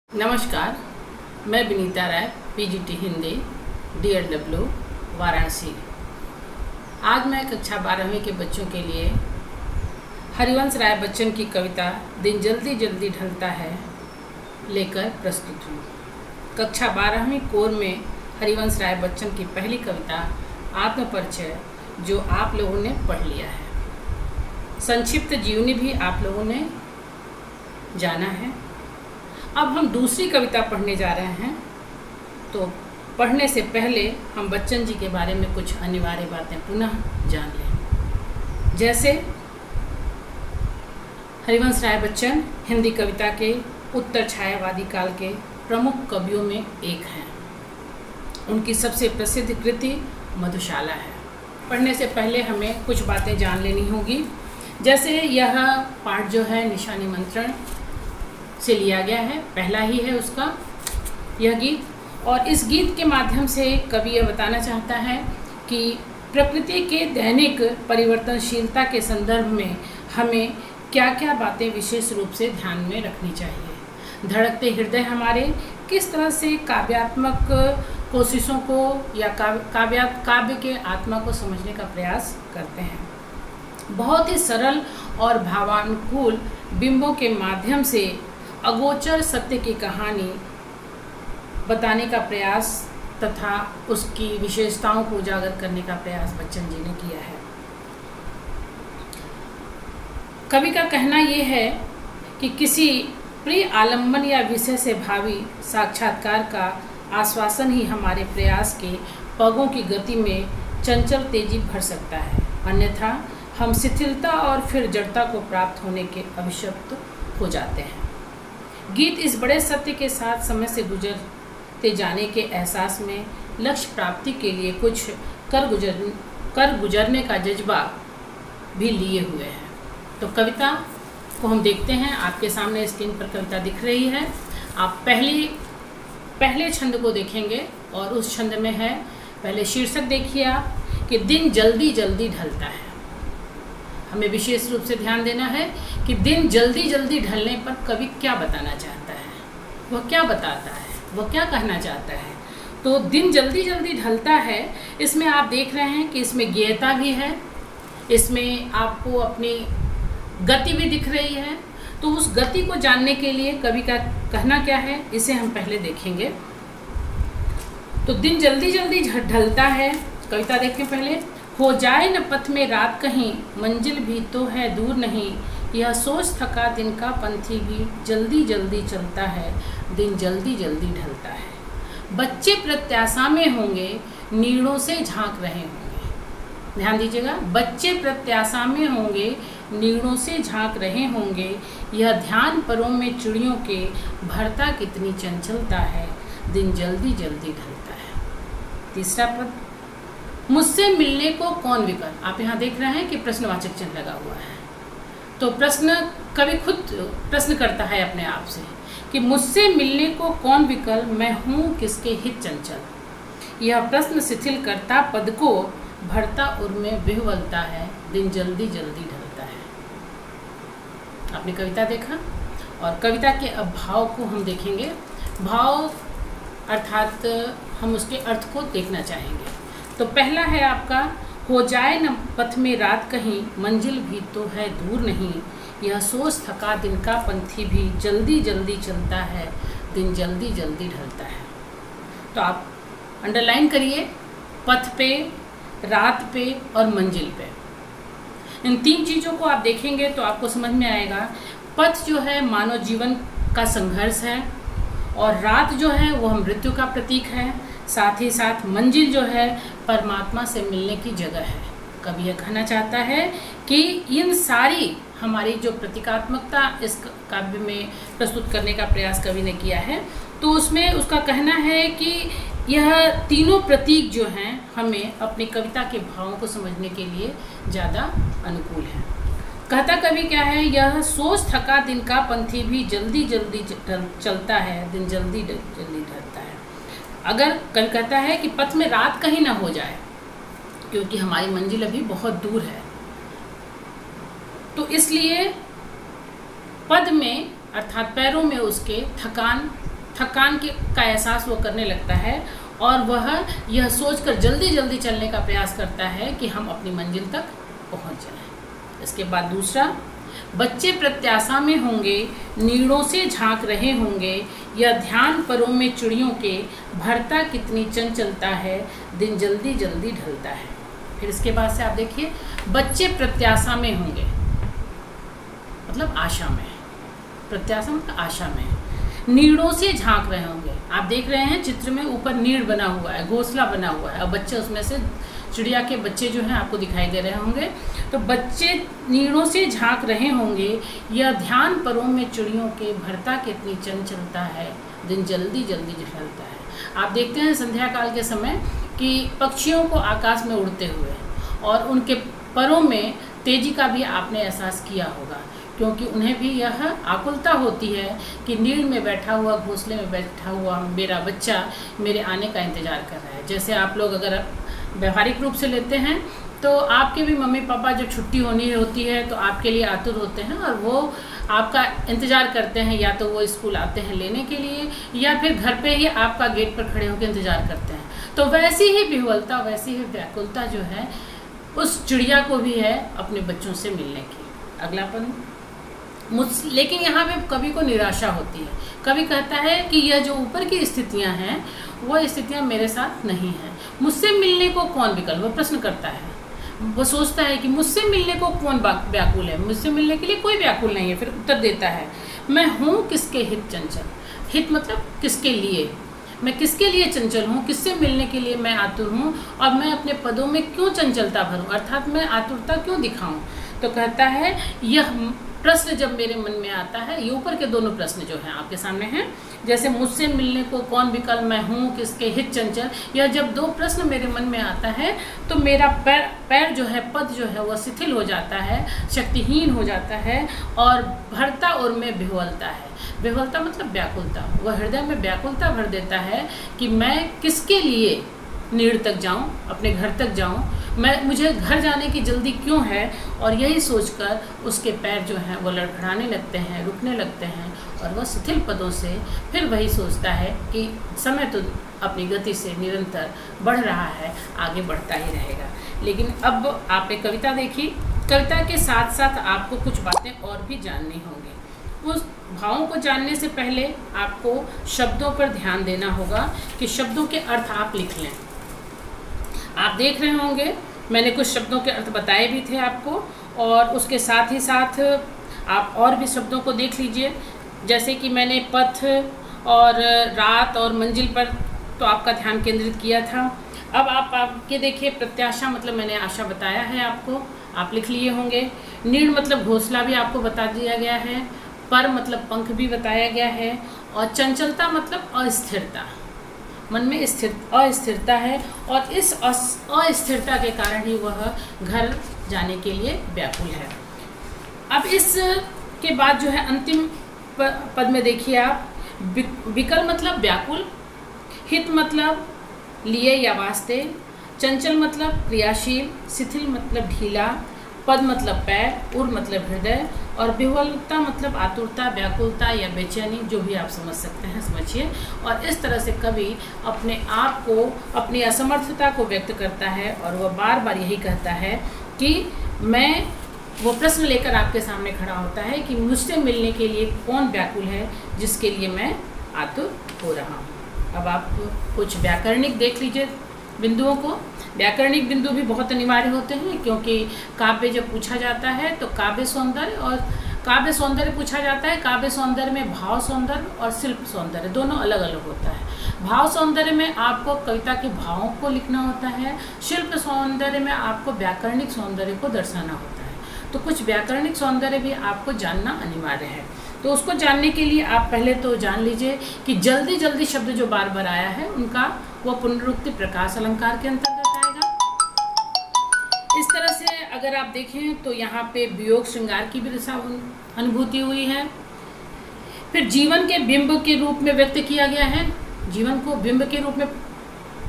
नमस्कार, मैं विनीता राय, PGT Hindi, DLW, Varanasi. आज मैं कक्षा 12वीं के बच्चों के लिए हरिवंश राय बच्चन की कविता दिन जल्दी जल्दी ढलता है लेकर प्रस्तुत हूँ। कक्षा 12वीं कोर में हरिवंश राय बच्चन की पहली कविता आत्मपरिचय, जो आप लोगों ने पढ़ लिया है। संक्षिप्त जीवनी भी आप लोगों ने जाना है। अब हम दूसरी कविता पढ़ने जा रहे हैं, तो पढ़ने से पहले हम बच्चन जी के बारे में कुछ अनिवार्य बातें पुनः जान लें। जैसे हरिवंश राय बच्चन हिंदी कविता के उत्तर छायावादी काल के प्रमुख कवियों में एक हैं। उनकी सबसे प्रसिद्ध कृति मधुशाला है। पढ़ने से पहले हमें कुछ बातें जान लेनी होगी। जैसे यह पाठ जो है निशानी मंत्रण से लिया गया है, पहला ही है उसका यह गीत, और इस गीत के माध्यम से कवि यह बताना चाहता है कि प्रकृति के दैनिक परिवर्तनशीलता के संदर्भ में हमें क्या क्या बातें विशेष रूप से ध्यान में रखनी चाहिए। धड़कते हृदय हमारे किस तरह से काव्यात्मक कोशिशों को या काव्य के आत्मा को समझने का प्रयास करते हैं। बहुत ही सरल और भावानुकूल बिंबों के माध्यम से अगोचर सत्य की कहानी बताने का प्रयास तथा उसकी विशेषताओं को उजागर करने का प्रयास बच्चन जी ने किया है। कवि का कहना यह है कि किसी प्रिय आलम्बन या विषय से भावी साक्षात्कार का आश्वासन ही हमारे प्रयास के पगों की गति में चंचल तेजी भर सकता है, अन्यथा हम शिथिलता और फिर जड़ता को प्राप्त होने के अभिशप्त हो जाते हैं। गीत इस बड़े सत्य के साथ समय से गुजरते जाने के एहसास में लक्ष्य प्राप्ति के लिए कुछ कर गुजरने का जज्बा भी लिए हुए हैं। तो कविता को हम देखते हैं। आपके सामने स्क्रीन पर कविता दिख रही है। आप पहले छंद को देखेंगे और उस छंद में है, पहले शीर्षक देखिए आप, कि दिन जल्दी जल्दी ढलता है। हमें विशेष रूप से ध्यान देना है कि दिन जल्दी जल्दी ढलने पर कवि क्या बताना चाहता है, वह क्या बताता है, वह क्या कहना चाहता है। तो दिन जल्दी जल्दी ढलता है, इसमें आप देख रहे हैं कि इसमें गेयता भी है, इसमें आपको अपनी गति भी दिख रही है। तो उस गति को जानने के लिए कवि का कहना क्या है, इसे हम पहले देखेंगे। तो दिन जल्दी जल्दी ढलता है, कविता देखें पहले। हो जाए न पथ में रात कहीं, मंजिल भी तो है दूर नहीं, यह सोच थका दिन का पंथी भी जल्दी जल्दी चलता है, दिन जल्दी जल्दी ढलता है। बच्चे प्रत्याशा में होंगे, नीड़ों से झांक रहे होंगे। ध्यान दीजिएगा, बच्चे प्रत्याशा में होंगे, नीड़ों से झांक रहे होंगे, यह ध्यान परों में चिड़ियों के भरता कितनी चंचलता है, दिन जल्दी जल्दी ढलता है। तीसरा पद, मुझसे मिलने को कौन विकल। आप यहाँ देख रहे हैं कि प्रश्नवाचक चिन्ह लगा हुआ है। तो कवि खुद प्रश्न करता है अपने आप से कि मुझसे मिलने को कौन विकल, मैं हूँ किसके हित चंचल। यह प्रश्न शिथिल करता पद को भरता उर में विह्वलता है, दिन जल्दी जल्दी ढलता है। आपने कविता देखा, और कविता के अब भाव को हम देखेंगे। भाव अर्थात हम उसके अर्थ को देखना चाहेंगे। तो पहला है आपका, हो जाए न पथ में रात कहीं, मंजिल भी तो है दूर नहीं, यह सोच थका दिन का पंथी भी जल्दी जल्दी चलता है, दिन जल्दी जल्दी ढलता है। तो आप अंडरलाइन करिए, पथ पे, रात पे और मंजिल पे। इन तीन चीज़ों को आप देखेंगे तो आपको समझ में आएगा। पथ जो है मानव जीवन का संघर्ष है, और रात जो है वह मृत्यु का प्रतीक है। साथ ही साथ मंजिल जो है परमात्मा से मिलने की जगह है। कवि यह कहना चाहता है कि इन सारी हमारी जो प्रतीकात्मकता इस काव्य में प्रस्तुत करने का प्रयास कवि ने किया है, तो उसमें उसका कहना है कि यह तीनों प्रतीक जो हैं हमें अपनी कविता के भावों को समझने के लिए ज़्यादा अनुकूल हैं। कहता कवि क्या है, यह सोच थका दिन का पंथी भी जल्दी जल्दी चलता है, दिन जल्दी जल्दी ढलता है। अगर कल कहता है कि पथ में रात कहीं ना हो जाए, क्योंकि हमारी मंजिल अभी बहुत दूर है, तो इसलिए पद में अर्थात पैरों में उसके थकान थकान का एहसास वो करने लगता है और वह यह सोचकर जल्दी जल्दी चलने का प्रयास करता है कि हम अपनी मंजिल तक पहुंच जाएं। इसके बाद दूसरा, बच्चे प्रत्याशा में होंगे, नीड़ों से झांक रहे होंगे, यह ध्यान परों में चिड़ियों के, भरता कितनी चंचलता है, दिन जल्दी जल्दी ढलता है। फिर इसके बाद से आप देखिए, बच्चे प्रत्याशा में होंगे मतलब आशा में, प्रत्याशा मतलब आशा में, नीड़ों से झांक रहे होंगे। आप देख रहे हैं चित्र में ऊपर नीड़ बना हुआ है, घोंसला बना हुआ है और बच्चे उसमें से, चिड़िया के बच्चे जो हैं आपको दिखाई दे रहे होंगे। तो बच्चे नीड़ों से झांक रहे होंगे, यह ध्यान परों में चिड़ियों के, भरता कितनी चंचलता है, दिन जल्दी जल्दी ढलता है। आप देखते हैं संध्या काल के समय कि पक्षियों को आकाश में उड़ते हुए और उनके परों में तेजी का भी आपने एहसास किया होगा, क्योंकि उन्हें भी यह आकुलता होती है कि नीड़ में बैठा हुआ, घोंसले में बैठा हुआ मेरा बच्चा मेरे आने का इंतज़ार कर रहा है। जैसे आप लोग अगर व्यवहारिक रूप से लेते हैं तो आपके भी मम्मी पापा जब छुट्टी होनी होती है तो आपके लिए आतुर होते हैं और वो आपका इंतज़ार करते हैं, या तो वो स्कूल आते हैं लेने के लिए या फिर घर पे ही आपका गेट पर खड़े होकर इंतज़ार करते हैं। तो वैसी ही विह्वलता, वैसी ही व्याकुलता जो है उस चिड़िया को भी है अपने बच्चों से मिलने की। अगला पद, लेकिन यहाँ पे कवि को निराशा होती है। कवि कहता है कि यह जो ऊपर की स्थितियाँ हैं वह स्थितियाँ मेरे साथ नहीं हैं, मुझसे मिलने को कौन विकल्प, वो प्रश्न करता है। वो सोचता है कि मुझसे मिलने को कौन व्याकुल है, मुझसे मिलने के लिए कोई व्याकुल नहीं है। फिर उत्तर देता है, मैं हूँ किसके हित चंचल। हित मतलब किसके लिए, मैं किसके लिए चंचल हूँ, किससे मिलने के लिए मैं आतुर हूँ और मैं अपने पदों में क्यों चंचलता भरूँ, अर्थात मैं आतुरता क्यों दिखाऊँ। तो कहता है यह प्रश्न जब मेरे मन में आता है, ये ऊपर के दोनों प्रश्न जो हैं आपके सामने हैं, जैसे मुझसे मिलने को कौन विकल्प, मैं हूँ किसके हित चंचल, यह जब दो प्रश्न मेरे मन में आता है तो मेरा पैर जो है, पद जो है वह शिथिल हो जाता है, शक्तिहीन हो जाता है और भरता और में विह्वलता है। विह्वलता मतलब व्याकुलता, वह हृदय में व्याकुलता भर देता है कि मैं किसके लिए नीड़ तक जाऊं, अपने घर तक जाऊं, मुझे घर जाने की जल्दी क्यों है। और यही सोचकर उसके पैर जो हैं वो लड़खड़ाने लगते हैं, रुकने लगते हैं और वह शिथिल पदों से फिर वही सोचता है कि समय तो अपनी गति से निरंतर बढ़ रहा है, आगे बढ़ता ही रहेगा। लेकिन अब आप एक कविता देखिए, कविता के साथ साथ आपको कुछ बातें और भी जाननी होंगी। उस भावों को जानने से पहले आपको शब्दों पर ध्यान देना होगा कि शब्दों के अर्थ आप लिख लें। आप देख रहे होंगे मैंने कुछ शब्दों के अर्थ बताए भी थे आपको, और उसके साथ ही साथ आप और भी शब्दों को देख लीजिए। जैसे कि मैंने पथ और रात और मंजिल पर तो आपका ध्यान केंद्रित किया था। अब आप आपके देखिए, प्रत्याशा मतलब मैंने आशा बताया है आपको, आप लिख लिए होंगे। नीड़ मतलब घोंसला भी आपको बता दिया गया है, पर मतलब पंख भी बताया गया है, और चंचलता मतलब अस्थिरता, मन में अस्थिरता है और इस अस्थिरता के कारण ही वह घर जाने के लिए व्याकुल है। अब इस के बाद जो है अंतिम पद में देखिए आप, विकल मतलब व्याकुल, हित मतलब लिए या वास्ते, चंचल मतलब क्रियाशील, शिथिल मतलब ढीला, पद मतलब पैर, उर मतलब हृदय, और विह्वलता मतलब आतुरता, व्याकुलता या बेचैनी, जो भी आप समझ सकते हैं समझिए। और इस तरह से कवि अपने आप को, अपनी असमर्थता को व्यक्त करता है और वह बार बार यही कहता है कि मैं, वो प्रश्न लेकर आपके सामने खड़ा होता है कि मुझसे मिलने के लिए कौन व्याकुल है, जिसके लिए मैं आतुर हो रहा हूँ। अब आप कुछ व्याकरणिक देख लीजिए बिंदुओं को। व्याकरणिक बिंदु भी बहुत अनिवार्य होते हैं, क्योंकि काव्य जब पूछा जाता है तो काव्य सौंदर्य और काव्य सौंदर्य पूछा जाता है। काव्य सौंदर्य में भाव सौंदर्य और शिल्प सौंदर्य दोनों अलग अलग होता है। भाव सौंदर्य में आपको कविता के भावों को लिखना होता है, शिल्प सौंदर्य में आपको व्याकरणिक सौंदर्य को दर्शाना होता है। तो कुछ व्याकरणिक सौंदर्य भी आपको जानना अनिवार्य है। तो उसको जानने के लिए आप पहले तो जान लीजिए कि जल्दी जल्दी शब्द जो बार बार आया है उनका वो पुनरुक्ति प्रकाश अलंकार के अंतर्गत आएगा। इस तरह से अगर आप देखें तो यहाँ पे वियोग श्रृंगार की भी अनुभूति हुई है। फिर जीवन के बिंब के रूप में व्यक्त किया गया है, जीवन को बिंब के रूप में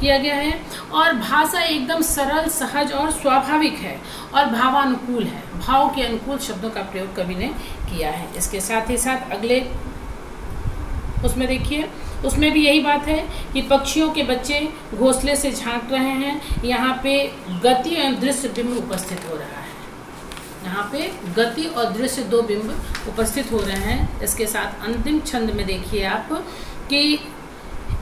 किया गया है, और भाषा एकदम सरल, सहज और स्वाभाविक है और भावानुकूल है। भाव के अनुकूल शब्दों का प्रयोग कवि ने किया है। इसके साथ ही साथ अगले उसमें देखिए, उसमें भी यही बात है कि पक्षियों के बच्चे घोंसले से झांक रहे हैं। यहाँ पे गति और दृश्य बिंब उपस्थित हो रहा है। यहाँ पे गति और दृश्य दो बिंब उपस्थित हो रहे हैं। इसके साथ अंतिम छंद में देखिए आप कि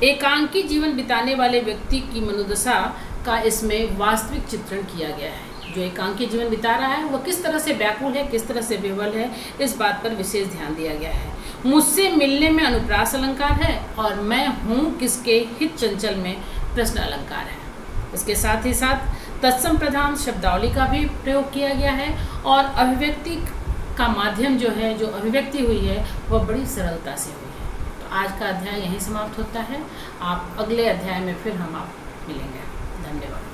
एकांकी जीवन बिताने वाले व्यक्ति की मनोदशा का इसमें वास्तविक चित्रण किया गया है। जो एकांकी जीवन बिता रहा है वह किस तरह से व्याकुल है, किस तरह से विह्वल है, इस बात पर विशेष ध्यान दिया गया है। मुझसे मिलने में अनुप्रास अलंकार है और मैं हूँ किसके हित चंचल में प्रश्न अलंकार है। इसके साथ ही साथ तत्सम प्रधान शब्दावली का भी प्रयोग किया गया है और अभिव्यक्ति का माध्यम जो है, जो अभिव्यक्ति हुई है वह बड़ी सरलता से हुई है। तो आज का अध्याय यहीं समाप्त होता है। आप अगले अध्याय में फिर हम आप मिलेंगे। धन्यवाद।